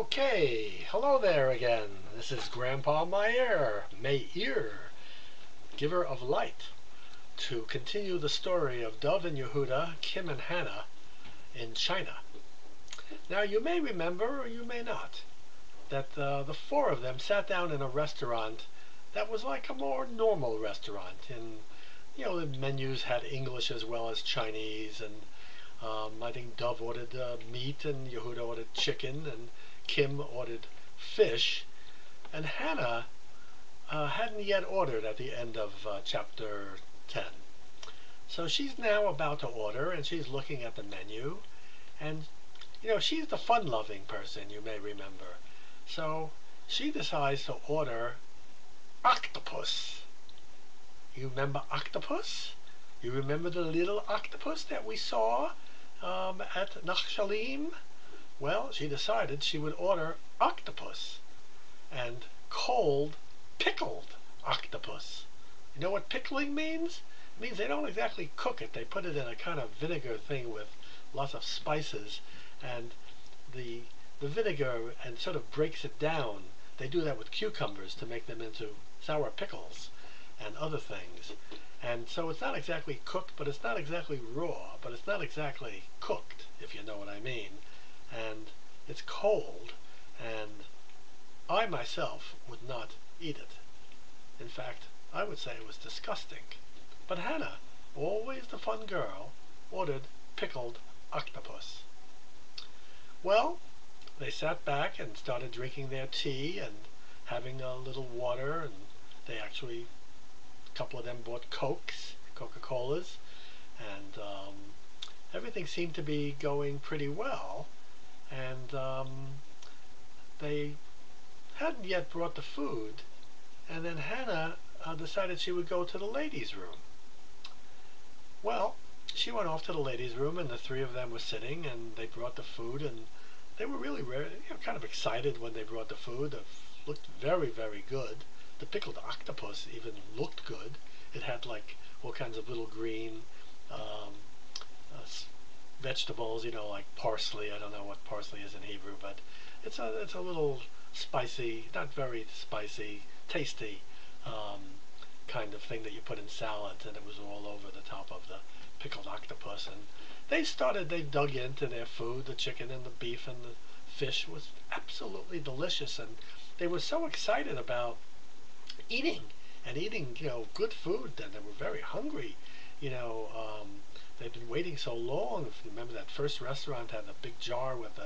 Okay, hello there again. This is Grandpa Meyer, giver of light, to continue the story of Dov and Yehuda, Kim and Hannah in China. Now you may remember, or you may not, that the four of them sat down in a restaurant that was like a more normal restaurant. And the menus had English as well as Chinese, and I think Dov ordered meat, and Yehuda ordered chicken, and Kim ordered fish, and Hannah hadn't yet ordered at the end of chapter 10. So she's now about to order, and she's looking at the menu, and she's the fun-loving person, you may remember. So she decides to order octopus. You remember octopus? You remember the little octopus that we saw at Nachshalim? Well, she decided she would order octopus, and cold, pickled octopus. You know what pickling means? It means they don't exactly cook it. They put it in a kind of vinegar thing with lots of spices, and the vinegar and sort of breaks it down. They do that with cucumbers to make them into sour pickles and other things. And so it's not exactly cooked, but it's not exactly raw, but it's not exactly cooked, if you know what I mean. And it's cold, and I myself would not eat it. In fact, I would say it was disgusting. But Hannah, always the fun girl, ordered pickled octopus. Well, they sat back and started drinking their tea and having a little water, and they actually, a couple of them bought Cokes, Coca-Colas, and everything seemed to be going pretty well. And they hadn't yet brought the food, and then Hannah decided she would go to the ladies' room. Well, she went off to the ladies' room, and the three of them were sitting, and they brought the food, and they were really kind of excited when they brought the food. It looked very, very good. The pickled octopus even looked good. It had like all kinds of little green vegetables, like parsley. I don't know what parsley is in Hebrew, but it's a little spicy, not very spicy, tasty kind of thing that you put in salads, and it was all over the top of the pickled octopus. And they dug into their food. The chicken and the beef and the fish was absolutely delicious, and they were so excited about eating good food, and they were very hungry. They'd been waiting so long. If you remember, that first restaurant had a big jar with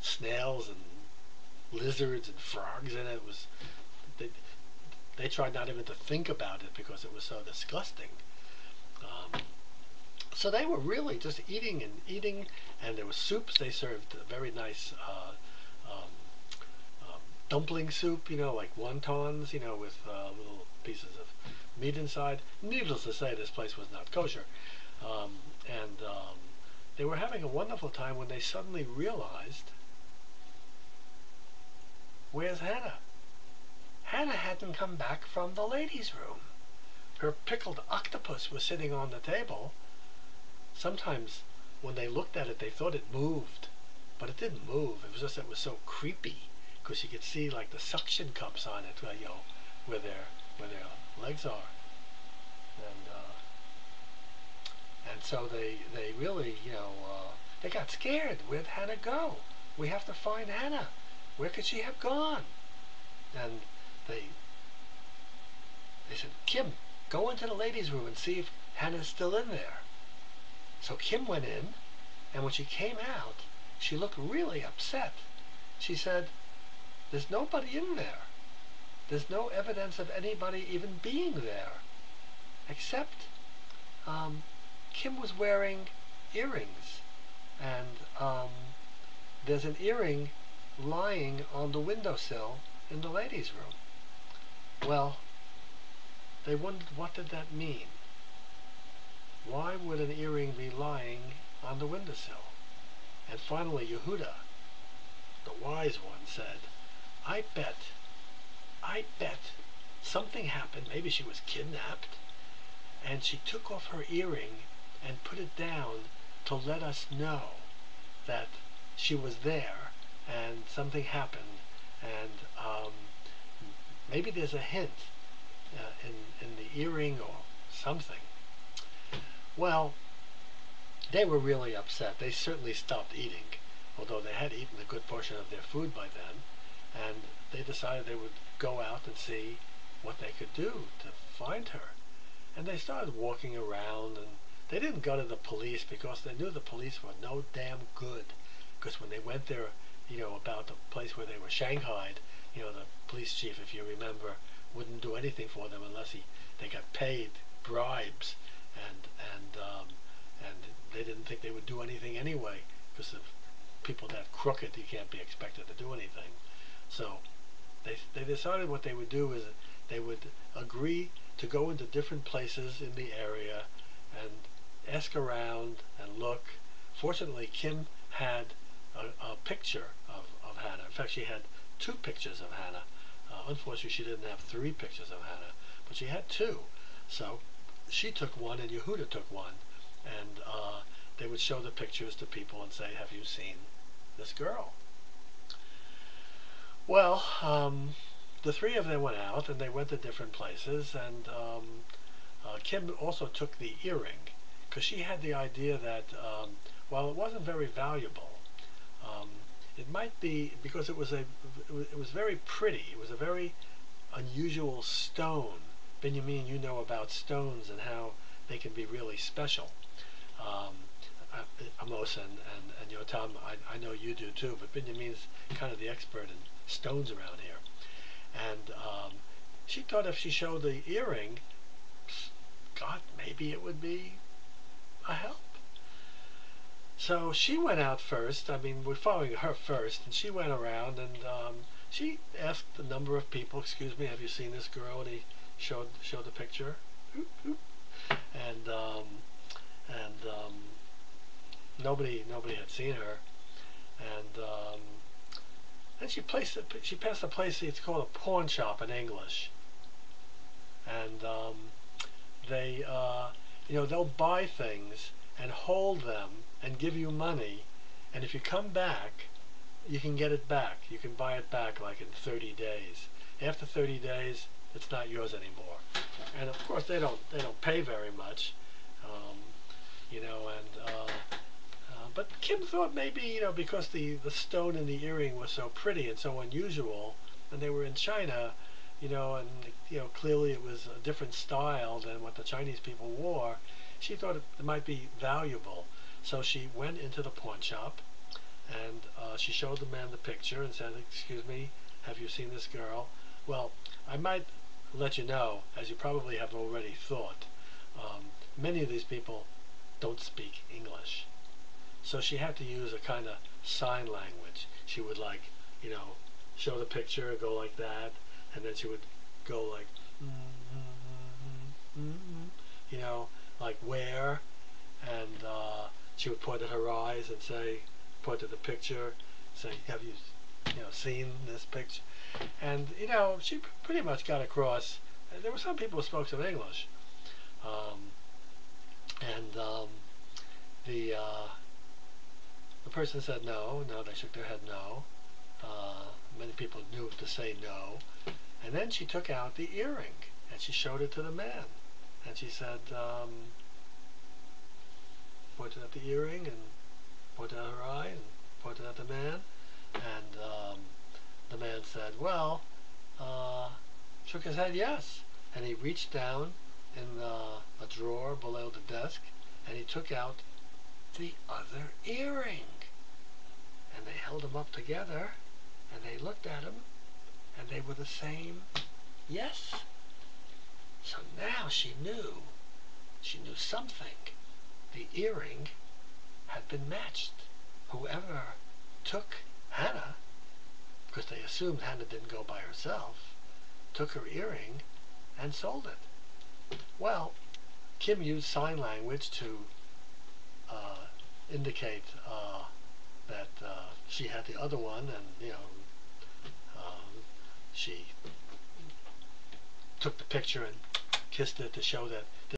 snails and lizards and frogs in it. They tried not even to think about it because it was so disgusting. So they were really just eating and eating, and there was soups. They served very nice dumpling soup, like wontons, with little pieces of meat inside. Needless to say, this place was not kosher. They were having a wonderful time when they suddenly realized, where's Hannah? Hannah hadn't come back from the ladies' room. Her pickled octopus was sitting on the table. Sometimes when they looked at it, they thought it moved, but it didn't move. It was just, it was so creepy, because you could see like the suction cups on it, where their legs are. And so they really, they got scared. Where'd Hannah go? We have to find Hannah. Where could she have gone? And they said, Kim, go into the ladies' room and see if Hannah's still in there. So Kim went in, and when she came out, she looked really upset. She said, there's nobody in there. There's no evidence of anybody even being there, except Kim was wearing earrings, and there's an earring lying on the windowsill in the ladies' room. Well, they wondered, what did that mean? Why would an earring be lying on the windowsill? And finally Yehuda, the wise one, said, I bet something happened. Maybe she was kidnapped, and she took off her earring and put it down to let us know that she was there, and something happened, and maybe there's a hint in the earring or something. Well, they were really upset. They certainly stopped eating, although they had eaten a good portion of their food by then, and they decided they would go out and see what they could do to find her. And they started walking around, and they didn't go to the police because they knew the police were no damn good. Because when they went there, about the place where they were shanghaied, the police chief, if you remember, wouldn't do anything for them unless they got paid bribes, and they didn't think they would do anything anyway, because of people that crooked, you can't be expected to do anything. So they decided what they would do is they would agree to go into different places in the area and ask around and look. Fortunately, Kim had a picture of Hannah. In fact, she had 2 pictures of Hannah. Unfortunately, she didn't have 3 pictures of Hannah, but she had 2. So she took one and Yehuda took one, and they would show the pictures to people and say, "Have you seen this girl?" Well, the 3 of them went out and they went to different places, and Kim also took the earring because she had the idea that while it wasn't very valuable, it might be because it was very pretty. It was a very unusual stone. Benjamin, you know about stones and how they can be really special. Amos and Yotam, I know you do too, but Benjamin's kind of the expert in stones around here. And she thought if she showed the earring, God, maybe it would be a help. So she went out first. I mean, we're following her first, and she went around and she asked a number of people, "Excuse me, have you seen this girl?" And he showed the picture, and nobody had seen her, and then she passed a place. It's called a pawn shop in English, and they'll buy things and hold them and give you money, and if you come back, you can get it back. You can buy it back like in 30 days. After 30 days, it's not yours anymore. And of course, they don't pay very much, but Kim thought maybe, because the stone in the earring was so pretty and so unusual, and they were in China, and clearly it was a different style than what the Chinese people wore. She thought it might be valuable. So she went into the pawn shop, and she showed the man the picture and said, "Excuse me, have you seen this girl?" Well, I might let you know, as you probably have already thought, many of these people don't speak English. So she had to use a kind of sign language. She would show the picture and go like that, and then she would go like, like where, and she would point at her eyes and point at the picture, say, "Have you, seen this picture?" And she pretty much got across. There were some people who spoke some English, and the person said no. No, they shook their head no. Many people knew to say no, and then she took out the earring and she showed it to the man, and she said, pointed at the earring and pointed at her eye and pointed at the man, and the man said, well, shook his head yes, and he reached down in a drawer below the desk and he took out the other earring, and they held them up together and they looked at him and they were the same. Yes. So now she knew something. The earring had been matched. Whoever took Hannah, because they assumed Hannah didn't go by herself, took her earring and sold it. Well, Kim used sign language to indicate that she had the other one, and she took the picture and kissed it to show that